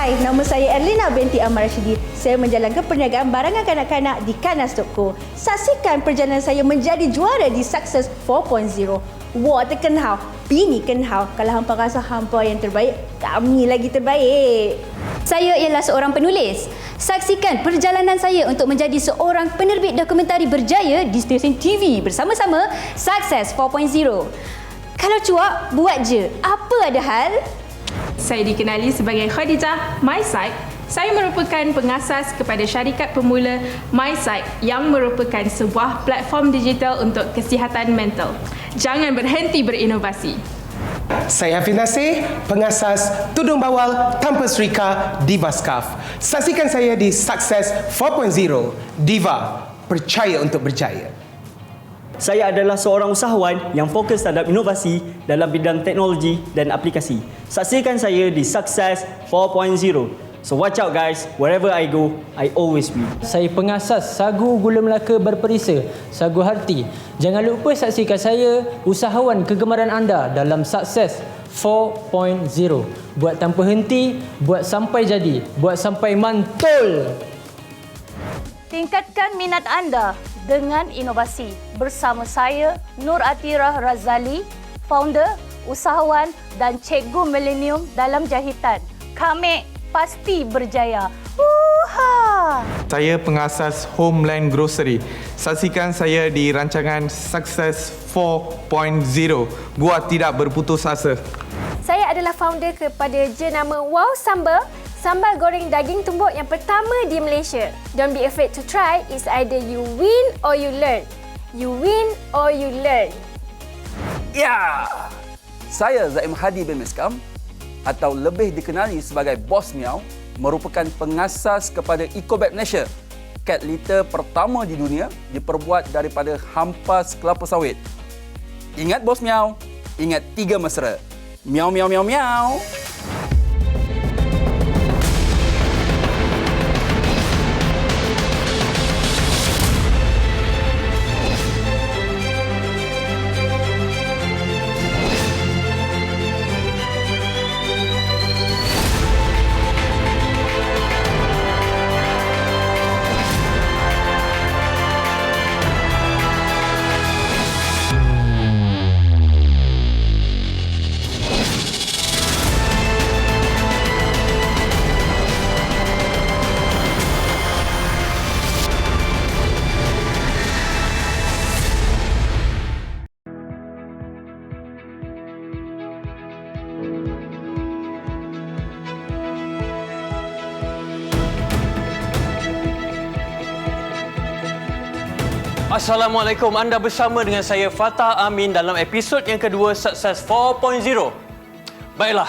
Hai, nama saya Erlina binti Ahmad Rashidi. Saya menjalankan perniagaan barangan kanak-kanak di Kanas Toko. Saksikan perjalanan saya menjadi juara di Success 4.0. 我的更好，比你更好. Kalau hampa rasa hampa yang terbaik, kami lagi terbaik. Saya ialah seorang penulis. Saksikan perjalanan saya untuk menjadi seorang penerbit dokumentari berjaya di stesen TV bersama-sama Success 4.0. Kalau cuak, buat je. Apa ada hal? Saya dikenali sebagai Khadijah MySight. Saya merupakan pengasas kepada syarikat pemula MySight yang merupakan sebuah platform digital untuk kesihatan mental. Jangan berhenti berinovasi. Saya Hafiz Nasir, pengasas tudung bawal tanpa serika Diva Scarf. Saksikan saya di Success 4.0. Diva, percaya untuk berjaya. Saya adalah seorang usahawan yang fokus terhadap inovasi dalam bidang teknologi dan aplikasi. Saksikan saya di Success 4.0. So watch out guys, wherever I go, I always win. Saya pengasas Sagu Gula Melaka Berperisa, Sagu Harti. Jangan lupa saksikan saya, usahawan kegemaran anda dalam Success 4.0. Buat tanpa henti, buat sampai jadi, buat sampai mantul. Tingkatkan minat anda dengan inovasi. Bersama saya, Nur Atirah Razali, founder, usahawan dan cikgu milenium dalam jahitan. Kami pasti berjaya. Saya pengasas Homeland Grocery. Saksikan saya di rancangan Success 4.0. Buat tidak berputus asa. Saya adalah founder kepada jenama Wow Sambal, sambal goreng daging tumbuk yang pertama di Malaysia. Don't be afraid to try. It's either you win or you learn. You win or you learn. Ya! Saya Zaim Hadi bin Miskam atau lebih dikenali sebagai Bos Miau, merupakan pengasas kepada EcoBag Malaysia. Cat litter pertama di dunia diperbuat daripada hampas kelapa sawit. Ingat Bos Miau, ingat 3 mesra. Miau, miau, miau, miau. Assalamualaikum, anda bersama dengan saya Fatah Amin dalam episod yang kedua Success 4.0. Baiklah,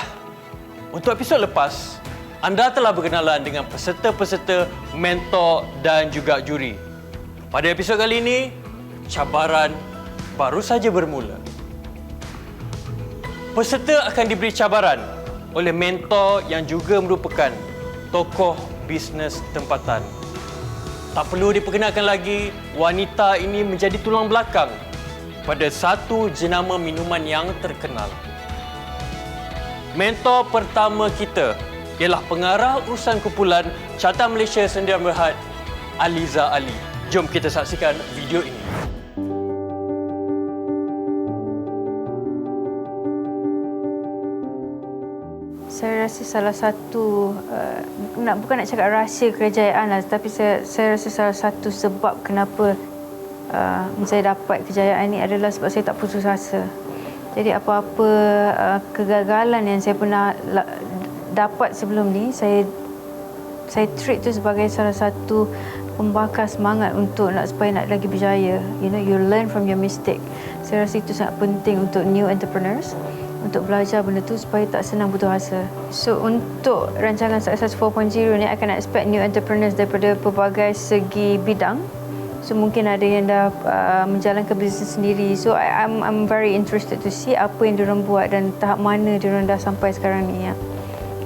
untuk episod lepas, anda telah berkenalan dengan peserta-peserta, mentor dan juga juri. Pada episod kali ini, cabaran baru saja bermula. Peserta akan diberi cabaran oleh mentor yang juga merupakan tokoh bisnes tempatan. Tak perlu diperkenalkan lagi, wanita ini menjadi tulang belakang pada satu jenama minuman yang terkenal. Mentor pertama kita ialah pengarah urusan kumpulan Carta Malaysia Sdn Bhd, Aliza Ali. Jom kita saksikan video ini. Saya rasa salah satu, bukan nak cakap rahsia kejayaan lah, tapi saya rasa salah satu sebab kenapa saya dapat kejayaan ini adalah sebab saya tak putus asa. Jadi apa-apa kegagalan yang saya pernah dapat sebelum ni, saya treat tu sebagai salah satu pembakar semangat untuk supaya nak lagi berjaya. You know, you learn from your mistake. Saya rasa itu sangat penting untuk new entrepreneurs, untuk belajar benda tu supaya tak senang putus asa. So untuk rancangan Success 4.0 ni akan expect new entrepreneurs daripada pelbagai segi bidang. So mungkin ada yang dah menjalankan bisnes sendiri. So I'm very interested to see apa yang diorang buat dan tahap mana diorang dah sampai sekarang ni. Ya.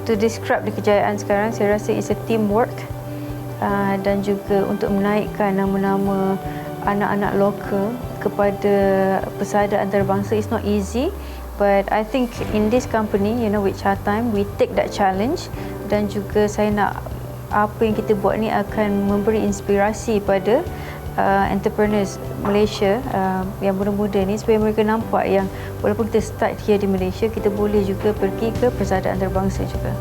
To describe kejayaan sekarang, saya rasa it's a teamwork dan juga untuk menaikkan nama-nama anak-anak lokal kepada pesada antarabangsa. It's not easy. But I think in this company, you know, with Chatime, we take that challenge dan juga saya nak apa yang kita buat ni akan memberi inspirasi pada entrepreneurs Malaysia yang muda-muda ni supaya mereka nampak yang walaupun kita start here di Malaysia, kita boleh juga pergi ke persaudaraan antarabangsa juga.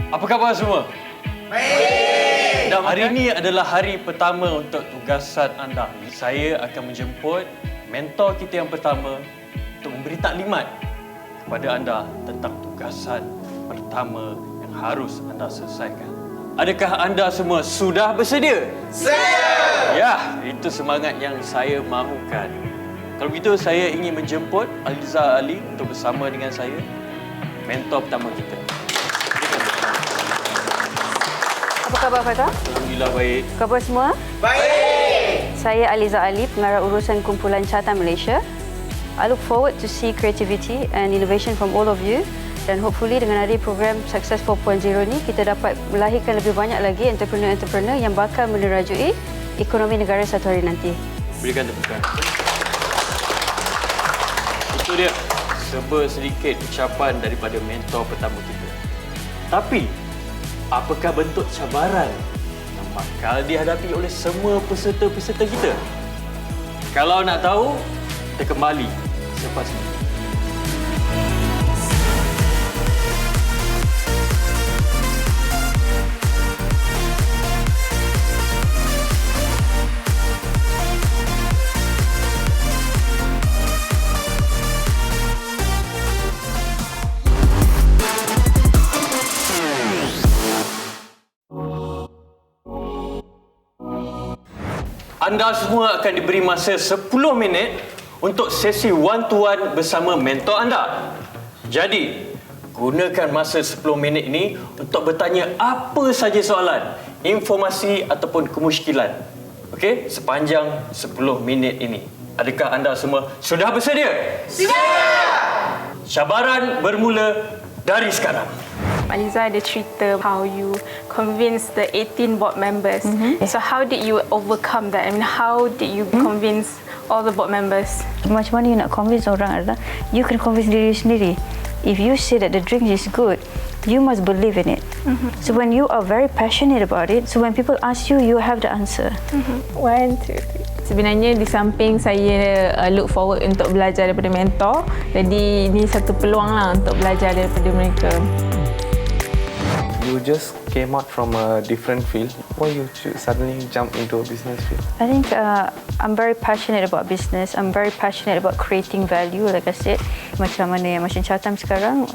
Apa khabar semua? Baik! Dan hari ini adalah hari pertama untuk tugasan anda. Saya akan menjemput mentor kita yang pertama untuk memberi taklimat kepada anda tentang tugasan pertama yang harus anda selesaikan. Adakah anda semua sudah bersedia? Sedia! Ya, itu semangat yang saya mahukan. Kalau begitu, saya ingin menjemput Aliza Ali untuk bersama dengan saya, mentor pertama kita. Apa khabar Fatah? Alhamdulillah baik. Khabar semua? Baik! Saya Aliza Ali, pengarah urusan kumpulan Carta Malaysia. I look forward to see creativity and innovation from all of you, dan hopefully dengan adanya program Success 4.0 ni kita dapat melahirkan lebih banyak lagi entrepreneur-entrepreneur yang bakal menerajui ekonomi negara satu hari nanti. Berikan tepukan. Itu dia sedikit ucapan daripada mentor pertama kita. Tapi apakah bentuk cabaran yang bakal dihadapi oleh semua peserta-peserta kita? Kalau nak tahu, kita kembali selepas ini. Anda semua akan diberi masa 10 minit untuk sesi one-to-one bersama mentor anda. Jadi, gunakan masa 10 minit ini untuk bertanya apa saja soalan, informasi ataupun kemusykilan. Okey, sepanjang 10 minit ini. Adakah anda semua sudah bersedia? Siap! Cabaran bermula dari sekarang. Aliza ada cerita how you convince the 18 board members. So how did you overcome that? I mean, how did you convince all the board members? Macam mana you nak convince orang adalah you can convince diri sendiri. If you say that the drink is good, you must believe in it. So when you are very passionate about it, so when people ask you, you have the answer. 1, 2, 3. Sebenarnya di samping saya look forward untuk belajar daripada mentor, jadi ini satu peluang lah untuk belajar daripada mereka. You just came out from a different field. Why you suddenly jump into a business field? I think I'm very passionate about business. I'm very passionate about creating value. Like I said, macam Chatham sekarang,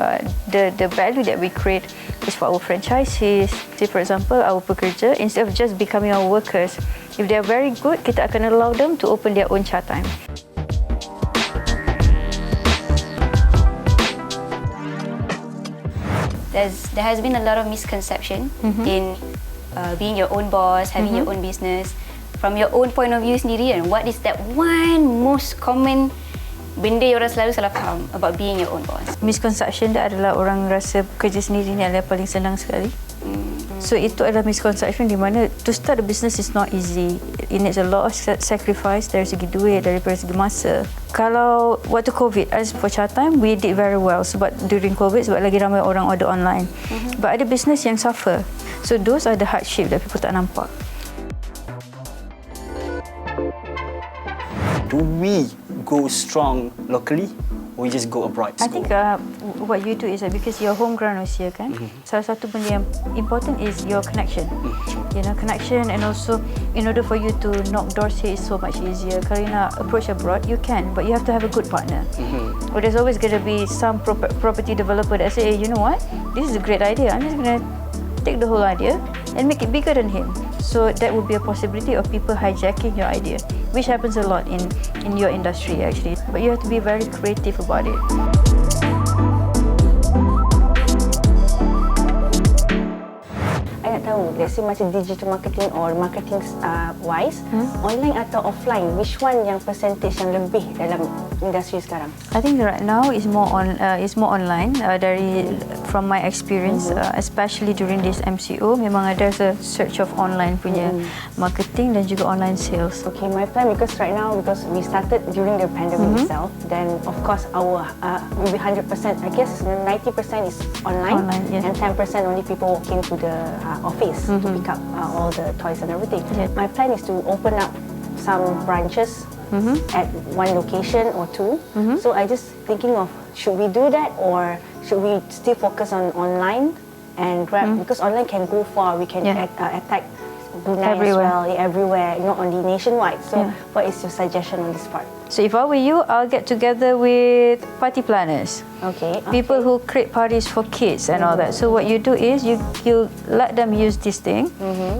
the value that we create is for our franchisees. Say for example, our pekerja, instead of just becoming our workers, if they are very good, kita akan allow them to open their own Chatham. There has been a lot of misconception in being your own boss, having your own business. From your own point of view sendiri, and what is that one most common benda yang orang selalu salah faham about being your own boss? Misconception dia adalah orang rasa kerja sendiri ni adalah paling senang sekali. So itu adalah misconception di mana to start a business is not easy. It needs a lot of sacrifice dari segi duit, dari segi masa. Kalau waktu COVID, as for Chatham, we did very well sebab during COVID, sebab lagi ramai orang order online. But ada business yang suffer. So those are the hardship that people tak nampak. Do we go strong locally or we just go abroad? I think what you do is because you're homegrown Malaysia kan. Salah satu benda yang important is your connection. You know, connection, and also in order for you to knock doors here is so much easier. Kalau you nak approach abroad, you can, but you have to have a good partner. Or there's always going to be some property developer that say, hey, you know what, this is a great idea. I'm just going to take the whole idea and make it bigger than him. So that would be a possibility of people hijacking your idea, which happens a lot in your industry actually. But you have to be very creative about it. nak tahu, let's say macam digital marketing or marketing wise, online atau offline, which one yang percentage yang lebih dalam industri sekarang? I think right now is more online. From my experience, especially during this MCO, memang ada a search of online punya marketing dan juga online sales. Okay, my plan, because right now, because we started during the pandemic itself, then of course our maybe 100%, I guess 90% is online, yes. and 10% only people walk into the office to pick up all the toys and everything. Yes. My plan is to open up some branches at one location or two. So I just thinking of, should we do that or should we still focus on online and grab, because online can go far, we can attack Brunei Everywhere. as well, everywhere, not only nationwide. So what is your suggestion on this part? So if I were you, I'll get together with party planners. Okay. People who create parties for kids and all that. So what you do is you let them use this thing.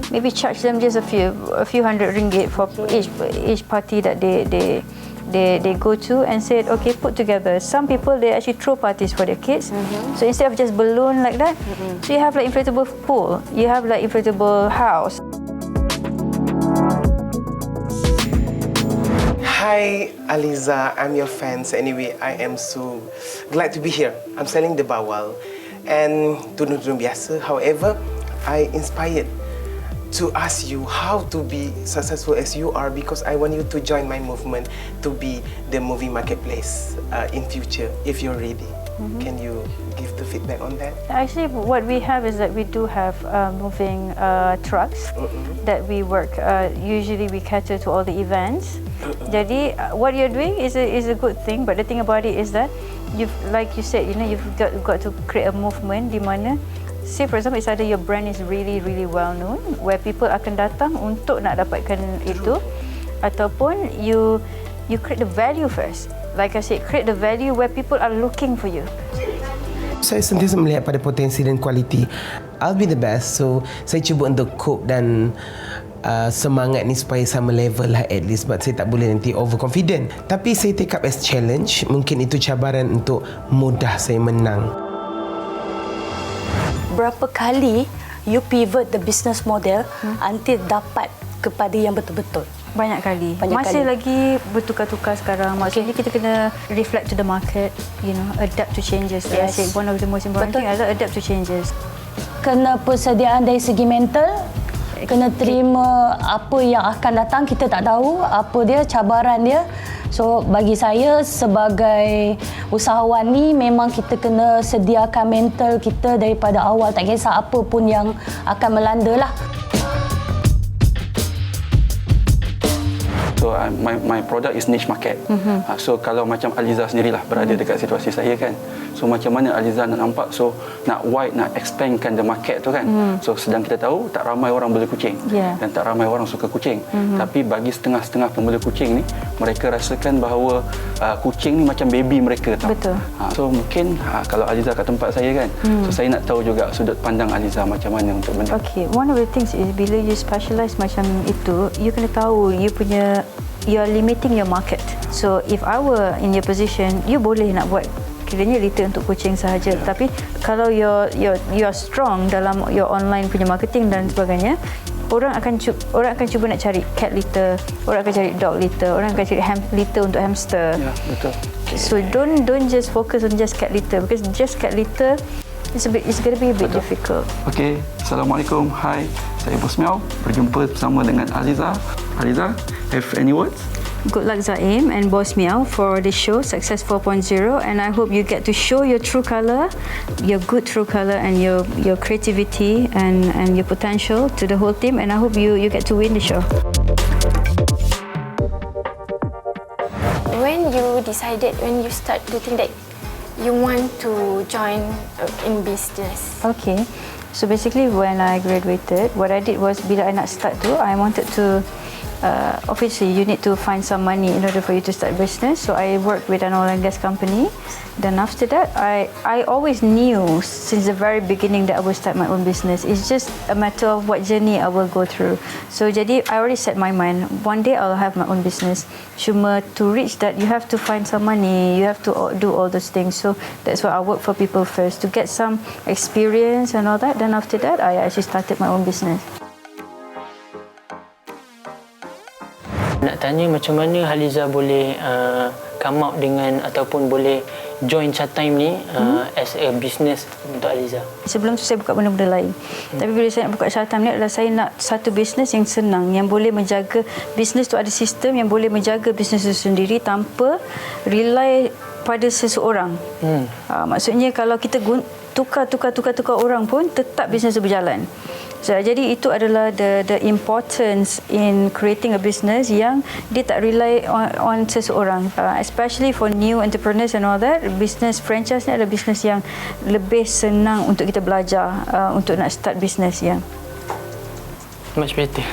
Maybe charge them just a few hundred ringgit for each party that they go to, and said, okay, put together. Some people, they actually throw parties for their kids. So instead of just balloon like that, so you have like inflatable pool, you have like inflatable house. Hi Aliza, I'm your fans. Anyway, I am so glad to be here. I'm selling the bawal and tudung-tudung biasa. However, I inspired to ask you how to be successful as you are, because I want you to join my movement to be the movie marketplace in future if you're ready. Can you give the feedback on that? Actually, what we have is that we do have moving trucks that we work. Usually, we cater to all the events. Jadi, what you're doing is a good thing. But the thing about it is that like you said, you've got to create a movement di mana, say for example, it's either your brand is really well known, where people akan datang untuk nak dapatkan itu, ataupun you create the value first. Like I said, create the value where people are looking for you. Saya sentiasa melihat pada potensi dan kualiti. I'll be the best. So, saya cuba untuk cope dan semangat ni supaya sama level lah at least. Sebab saya tak boleh nanti overconfident. Tapi saya take up as challenge. Mungkin itu cabaran untuk mudah saya menang. Berapa kali you pivot the business model until dapat kepada yang betul-betul? Banyak kali. Masih lagi bertukar-tukar sekarang. Maksudnya kita kena reflect to the market, adapt to changes. I say one of the most important thing adalah adapt to changes. Kena persediaan dari segi mental, kena terima apa yang akan datang, kita tak tahu apa dia, cabaran dia. So bagi saya sebagai usahawan ni, memang kita kena sediakan mental kita daripada awal, tak kisah apa pun yang akan melanda lah. So my product is niche market. So kalau macam Aliza sendirilah berada dekat situasi saya kan. So macam mana Aliza nak nampak, so nak wide, nak expandkan the market tu kan. So sedang kita tahu tak ramai orang bela kucing dan tak ramai orang suka kucing. Tapi bagi setengah-setengah pembela kucing ni, mereka rasakan bahawa kucing ni macam baby mereka tau. Betul. So mungkin kalau Aliza kat tempat saya kan, so saya nak tahu juga sudut pandang Aliza macam mana untuk benda. Okay, one of the things is bila you specialize macam itu, you kena tahu you are limiting your market. So if I were in your position, you boleh nak buat kiranya litter untuk kucing sahaja. Tapi kalau you are strong dalam your online punya marketing dan sebagainya, orang akan cuba nak cari cat litter, orang akan cari dog litter, orang akan cari litter untuk hamster. Ya, betul. So don't just focus on just cat litter, because just cat litter it's going to be a bit difficult. Okay, Assalamualaikum. Hai, saya Bos Miao. Berjumpa bersama dengan Aliza. Aliza, have any words? Good luck Zaim and Boss Miao for the show Success 4.0, and I hope you get to show your true colour, your good true colour, and your creativity and your potential to the whole team, and I hope you get to win the show. When you start to think that you want to join in business? Okay, so basically when I graduated, what I did was bila I nak start tu, I wanted to obviously you need to find some money in order for you to start business. So I worked with an oil and gas company. Then after that, I always knew since the very beginning that I will start my own business. It's just a matter of what journey I will go through. So jadi I already set my mind, one day I'll have my own business. Cuma to reach that, you have to find some money, you have to do all those things. So that's why I work for people first to get some experience and all that. Then after that, I actually started my own business. Nak tanya macam mana Haliza boleh come out dengan ataupun boleh join Chatime ni as a business untuk Haliza? Sebelum tu saya buka benda-benda lain. Tapi bila saya nak buka Chatime ni adalah saya nak satu bisnes yang senang, yang boleh menjaga bisnes tu, ada sistem yang boleh menjaga bisnes tu sendiri tanpa rely pada seseorang. Maksudnya kalau kita tukar orang pun tetap bisnes tu berjalan. So, jadi itu adalah the importance in creating a business yang dia tak rely on seseorang. Especially for new entrepreneurs and all that, business franchise ni adalah business yang lebih senang untuk kita belajar untuk nak start business ya. Much better.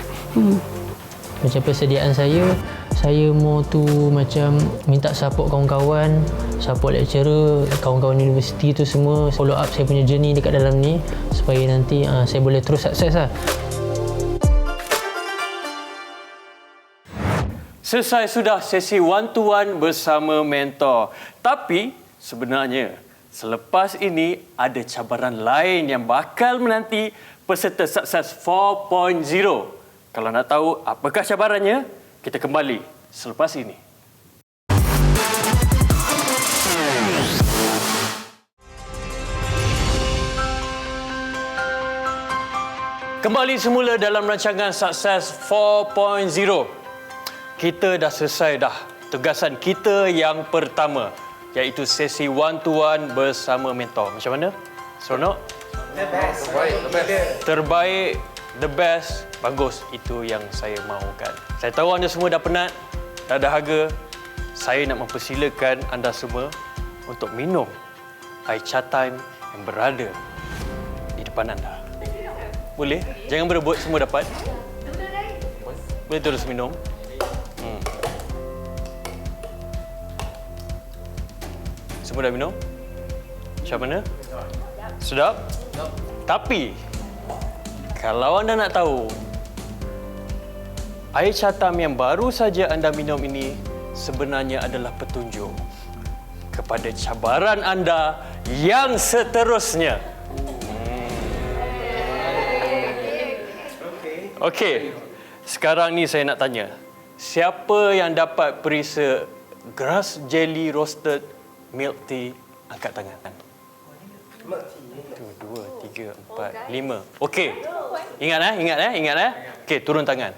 Macam persediaan saya mau tu macam minta support kawan-kawan, support lecturer, kawan-kawan universiti tu semua, follow up saya punya journey dekat dalam ni supaya nanti saya boleh terus sukses lah. Selesai sudah sesi one-to-one bersama mentor. Tapi sebenarnya selepas ini ada cabaran lain yang bakal menanti peserta Sukses 4.0. Kalau nak tahu apakah cabarannya, kita kembali selepas ini. Kembali semula dalam rancangan Sukses 4.0. Kita dah selesai dah tugasan kita yang pertama, iaitu sesi one-to-one bersama mentor. Macam mana? Seronok? The best. Terbaik, the best, bagus. Itu yang saya mahukan. Saya tahu anda semua dah penat, dah dahaga. Saya nak mempersilakan anda semua untuk minum air Chatime yang berada di depan anda. Boleh? Jangan berebut, semua dapat. Boleh terus minum. Semua dah minum? Macam mana? Sedap? Tapi kalau anda nak tahu, air Chatime yang baru saja anda minum ini sebenarnya adalah petunjuk kepada cabaran anda yang seterusnya. Okey, sekarang ni saya nak tanya, siapa yang dapat perisa grass jelly roasted milk tea, angkat tangan. 1, 2, 3, 4, 5. Okey. Ingat. Okey, turun tangan.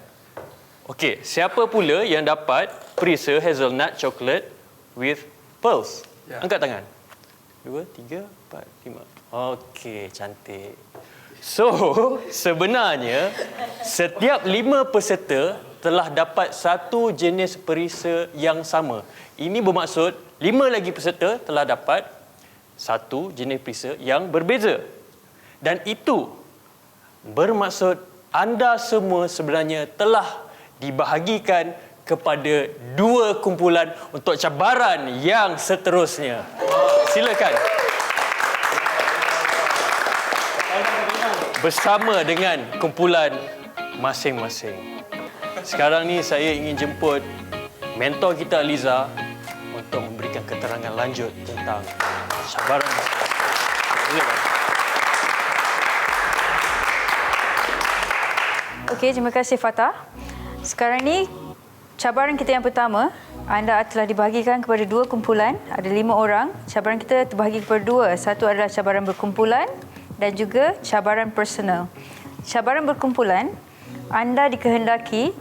Okey, siapa pula yang dapat perisa hazelnut chocolate with pearls? Angkat tangan. 2, 3, 4, 5. Okey, cantik. So, sebenarnya setiap 5 peserta telah dapat satu jenis perisa yang sama. Ini bermaksud 5 lagi peserta telah dapat satu jenis perisa yang berbeza. Dan itu bermaksud anda semua sebenarnya telah dibahagikan kepada 2 kumpulan untuk cabaran yang seterusnya. Silakan. Bersama dengan kumpulan masing-masing. Sekarang ni saya ingin jemput mentor kita Haliza untuk memberikan keterangan lanjut tentang cabaran. Okey, terima kasih Fatah. Sekarang ni cabaran kita yang pertama, anda telah dibahagikan kepada 2 kumpulan, ada 5 orang. Cabaran kita terbahagi kepada 2. Satu adalah cabaran berkumpulan dan juga cabaran personal. Cabaran berkumpulan, anda dikehendaki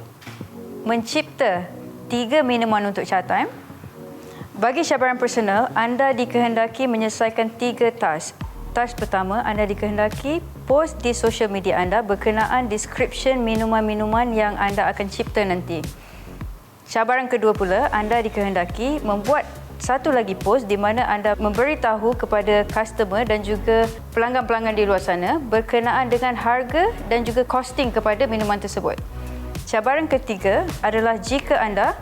mencipta 3 minuman untuk Chatime. Bagi cabaran personal, anda dikehendaki menyelesaikan 3 task. Task pertama, anda dikehendaki post di social media anda berkenaan description minuman-minuman yang anda akan cipta nanti. Cabaran kedua pula, anda dikehendaki membuat satu lagi post di mana anda memberitahu kepada customer dan juga pelanggan-pelanggan di luar sana berkenaan dengan harga dan juga costing kepada minuman tersebut. Cabaran ketiga adalah jika anda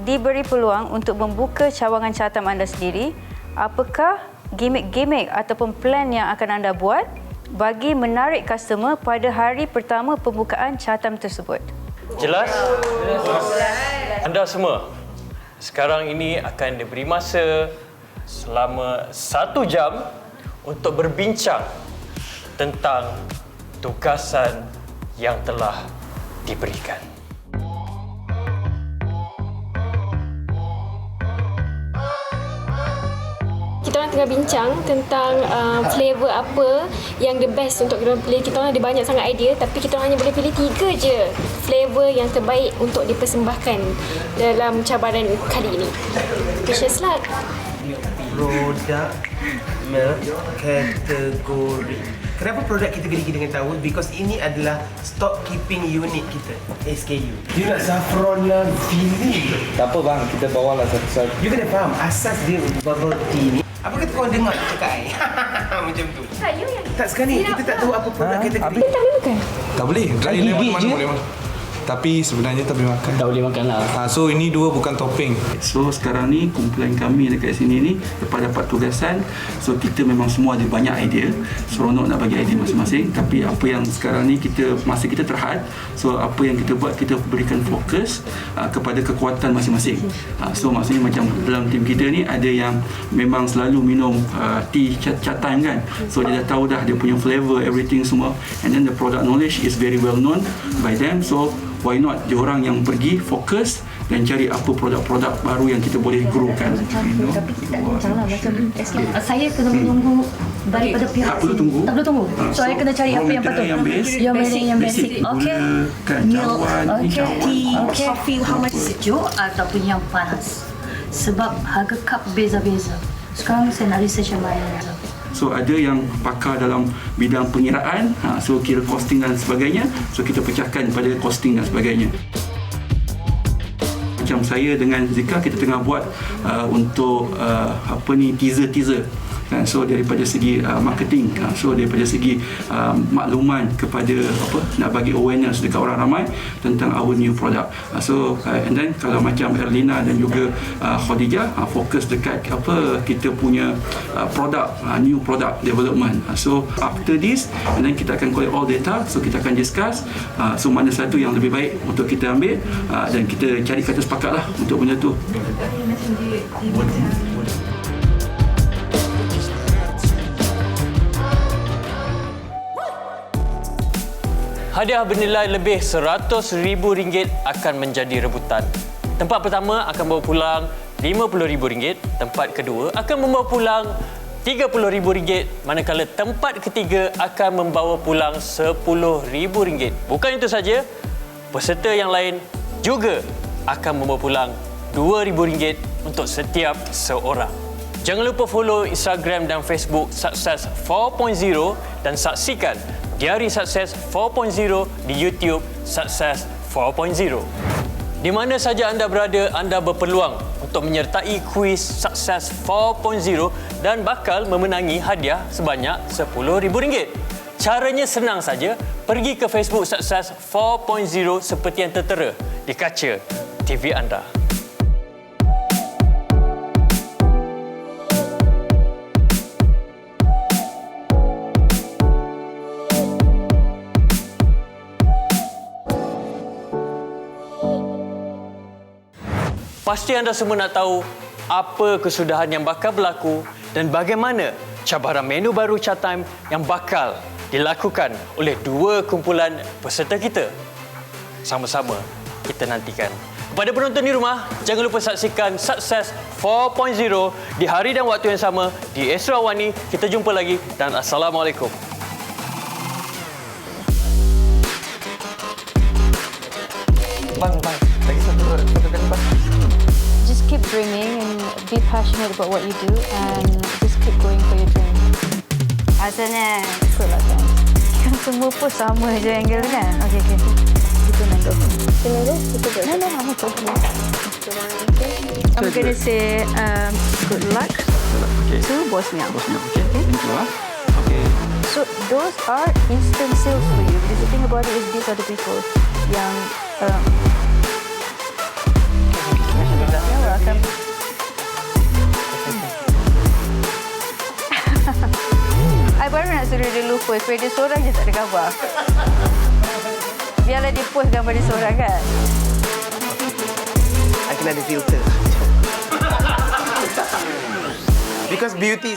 diberi peluang untuk membuka cawangan Chatham anda sendiri, apakah gimmick-gimmick ataupun plan yang akan anda buat bagi menarik customer pada hari pertama pembukaan Chatham tersebut? Jelas? Anda semua sekarang ini akan diberi masa selama 1 jam untuk berbincang tentang tugasan yang telah diberikan. Kita orang tengah bincang tentang flavor apa yang the best untuk kita pilih. Kita orang ada banyak sangat idea, tapi kita orang hanya boleh pilih 3 je flavor yang terbaik untuk dipersembahkan dalam cabaran kali ini. Wish us luck. Produk kategori. Kenapa produk kategori kita dengan tahu? Because ini adalah stock keeping unit kita, SKU. Dia nak saffron lah, feeling. Tak apa bang, kita bawalah satu-satu. You kena faham asas dia bubble tea ni. Apa kata korang dengar cakap I? Macam tu. Tak sekarang ni kita tak tahu apa produk kategori. Tak boleh. Dry lemon mana boleh makan. Tapi sebenarnya tak boleh makan. Tak boleh makan lah. So ini dua bukan topping. So sekarang ni kumpulan kami dekat sini ni lepas dapat tugasan, so kita memang semua ada banyak idea. Seronok nak bagi idea masing-masing, tapi apa yang sekarang ni masa kita terhad, so apa yang kita buat, kita berikan fokus kepada kekuatan masing-masing. So maksudnya macam dalam tim kita ni ada yang memang selalu minum tea chat time kan. So dia dah tahu dah dia punya flavor, everything semua, and then the product knowledge is very well known by them. So why not dia orang yang pergi fokus dan cari apa produk-produk baru yang kita boleh growkan. Tapi kita tak bincang lah macam saya kena menunggu daripada pihak tak perlu tunggu. Tak perlu tunggu. So saya kena cari apa yang patut. Yang basic. Okay. Milk, tea, coffee, how much sejuk ataupun yang panas. Sebab harga cup beza-beza. Sekarang saya nak research yang lain. So ada yang pakar dalam bidang pengiraan, so kira costing dan sebagainya, so kita pecahkan pada costing dan sebagainya. Macam saya dengan Zika, kita tengah buat untuk teaser. So daripada segi marketing, so daripada segi makluman kepada nak bagi awareness dekat orang ramai tentang our new product. And then kalau macam Erlina dan juga Khadijah fokus dekat kita punya new product development. So after this, and then kita akan collect all data, so kita akan discuss so mana satu yang lebih baik untuk kita ambil, dan kita cari kata sepakat lah untuk benda tu. Hadiah bernilai lebih RM100,000 akan menjadi rebutan. Tempat pertama akan membawa pulang RM50,000, tempat kedua akan membawa pulang RM30,000, manakala tempat ketiga akan membawa pulang RM10,000. Bukan itu saja, peserta yang lain juga akan membawa pulang RM2,000 untuk setiap seorang. Jangan lupa follow Instagram dan Facebook Success 4.0 dan saksikan Diari Sukses 4.0 di YouTube Sukses 4.0. Di mana saja anda berada, anda berpeluang untuk menyertai kuis Sukses 4.0 dan bakal memenangi hadiah sebanyak RM10,000. Caranya senang saja, pergi ke Facebook Sukses 4.0 seperti yang tertera di kaca TV anda. Pasti anda semua nak tahu apa kesudahan yang bakal berlaku dan bagaimana cabaran menu baru Chatham yang bakal dilakukan oleh dua kumpulan peserta kita. Sama-sama kita nantikan. Kepada penonton di rumah, jangan lupa saksikan Sukses 4.0 di hari dan waktu yang sama di Esra Wani. Kita jumpa lagi dan Assalamualaikum. Bang, lagi satu kali bang. Just keep dreaming and be passionate about what you do and just keep going for your dream. Asalnya betul lah kan. Kan semua pun sama je angle kan. Okay. Kita nak go. No, I'm okay. I'm gonna say good luck to Bosnia. Okay. Thank you. Okay. So those are instant sales for you because the thing about it is these are the people yang akan I baru nak suruh dia lupa supaya dia seorang je tak ada gambar. Biarlah dia post gambar dia seorang kan. I kena ada filter. Because beauty is